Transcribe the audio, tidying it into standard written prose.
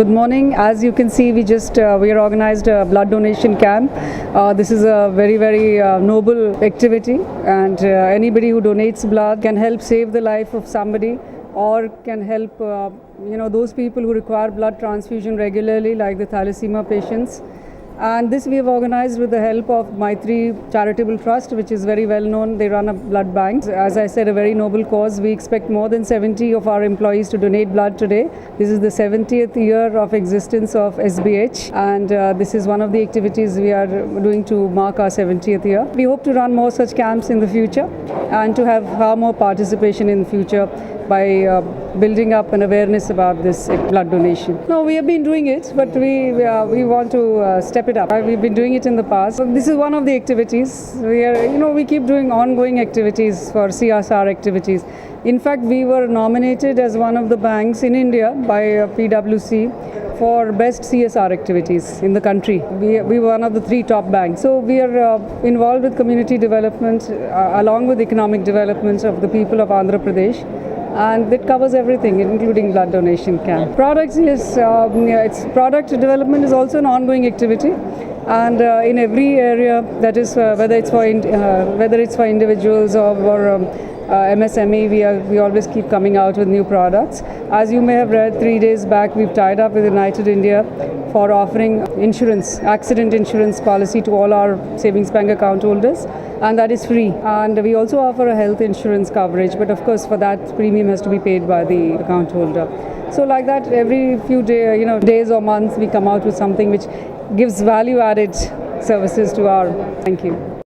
Good morning. As you can see, we are organized a blood donation camp. This is a very noble activity, and anybody who donates blood can help save the life of somebody, or can help those people who require blood transfusion regularly, like the thalassemia patients. And this we have organized with the help of Maitri Charitable Trust, which is very well known. They run a blood bank. As I said, a very noble cause. We expect more than 70 of our employees to donate blood today. This is the 70th year of existence of SBH, and this is one of the activities we are doing to mark our 70th year. We hope to run more such camps in the future and to have far more participation in the future by building up an awareness about this blood donation. No, we have been doing it, but we want to step it up. We've been doing it in the past. So this is one of the activities. We keep doing ongoing activities for CSR activities. In fact, we were nominated as one of the banks in India by PwC for best CSR activities in the country. We were one of the 3 top banks. So we are involved with community development along with economic development of the people of Andhra Pradesh. And it covers everything, including blood donation camp. Products, yes, it's product development is also an ongoing activity, and in every area, that is whether it's for individuals or MSME, we always keep coming out with new products. As you may have read, 3 days back, we've tied up with United India for offering accident insurance policy to all our savings bank account holders, and that is free. And we also offer a health insurance coverage, but of course for that premium has to be paid by the account holder. So like that, every few days or months, we come out with something which gives value added services to our. Thank you.